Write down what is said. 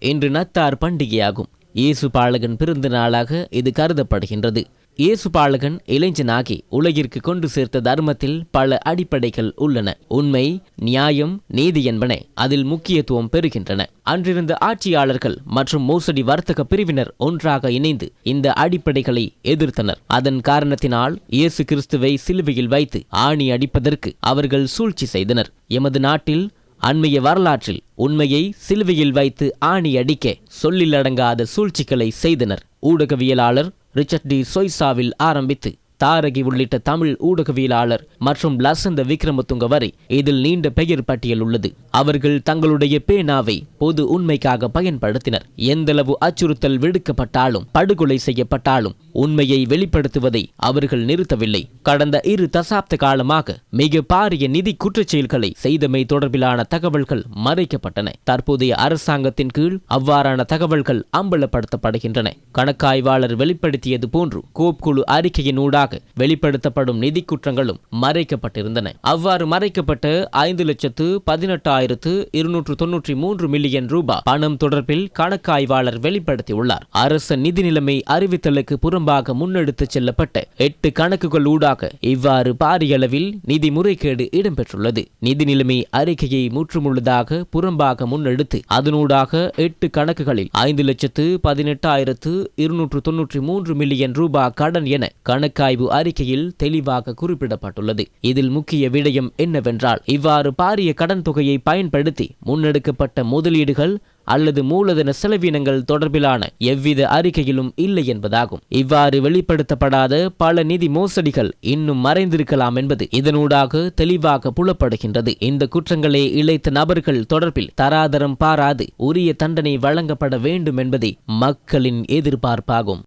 இன்று நத்தார் பண்டிகையாகும். இயேசு பாலகன் பிறந்த நாளாக இது கருதப்படுகின்றது. இயேசு பாலகன் இளைஞனாகி உலகிற்கு கொண்டு சேர்த்த தர்மத்தில் பல அடிப்படைகள் உள்ளன. உண்மை, நியாயம், நீதி என்பன அதில் முக்கியத்துவம் பெறுகின்றன. அன்றிருந்த ஆட்சியாளர்கள் மற்றும் மோசடி வர்த்தக பிரிவினர் ஒன்றாக இணைந்து இந்த அடிப்படைகளை எதிர்த்தனர். அதன் காரணத்தினால் இயேசு கிறிஸ்துவை சிலுவையில் வைத்து ஆணி அடிப்பதற்கு அவர்கள் சூழ்ச்சி செய்தனர். எமது நாட்டில் அண்மைய வரலாற்றில் உண்மையை சிலுவையில் வைத்து ஆணி அடிக்க சொல்லிலடங்காத சூழ்ச்சிகளை செய்தனர். ஊடகவியலாளர் ரிச்சர்ட் டி சொய்சாவில் ஆரம்பித்து தாரகி உள்ளிட்ட தமிழ் ஊடகவியலாளர் மற்றும் லசந்த விக்ரமதுங்க வரை இதில் நீண்ட பெயர் பட்டியல் உள்ளது. அவர்கள் தங்களுடைய பேனாவை பொது உண்மைக்காக பயன்படுத்தினர். எந்தளவு அச்சுறுத்தல் விடுக்கப்பட்டாலும் படுகொலை செய்யப்பட்டாலும் உண்மையை வெளிப்படுத்துவதை அவர்கள் நிறுத்தவில்லை. கடந்த 2 தசாப்த காலமாக மிக பாரிய நிதி குற்றச்செயல்களை செய்தமை தொடர்பிலான தகவல்கள் மறைக்கப்பட்டன. தற்போதைய அரசாங்கத்தின் கீழ் அவ்வாறான தகவல்கள் அம்பலப்படுத்தப்படுகின்றன. கணக்காய்வாளர் வெளிப்படுத்தியது போன்று கோப் குழு அறிக்கையினூடாக வெளிப்படுத்தப்படும் நிதி குற்றங்களும் மறைக்கப்பட்டிருந்தன. அவ்வாறு மறைக்கப்பட்ட 5,18,293 மில்லியன் ரூபாய் பணம் தொடர்பில் கணக்காய்வாளர் வெளிப்படுத்தியுள்ளார். அரச நிதி நிலைமை அறிவித்தலுக்கு புறம்பாக முன்னெடுத்து செல்லப்பட்ட 8 கணக்குகள் ஊடாக இவ்வாறு பாரிய அளவில் நிதி முறைகேடு இடம்பெற்றுள்ளது. நிதி நிலைமை அறிக்கையை முற்றுமுழுதாக புறம்பாக முன்னெடுத்து அதனூடாக 8 கணக்குகளில் 5,18,293 மில்லியன் ரூபாய் கடன் என கணக்காய்வு அறிக்கையில் தெளிவாக குறிப்பிடப்பட்டுள்ளது. இதில் முக்கிய விடயம் என்னவென்றால், இவ்வாறு பாரிய கடன் தொகையை பயன்படுத்தி முன்னெடுக்கப்பட்ட முதலீடுகள் அல்லது மூலதன செலவினங்கள் தொடர்பிலான எவ்வித அறிக்கையிலும் இல்லை என்பதாகும். இவ்வாறு வெளிப்படுத்தப்படாத பல நிதி மோசடிகள் இன்னும் மறைந்திருக்கலாம் என்பது இதனூடாக தெளிவாக புலப்படுகின்றது. இந்த குற்றங்களை இழைத்த நபர்கள் தொடர்பில் தராதரம் பாராது உரிய தண்டனை வழங்கப்பட வேண்டும் என்பதே மக்களின் எதிர்பார்ப்பாகும்.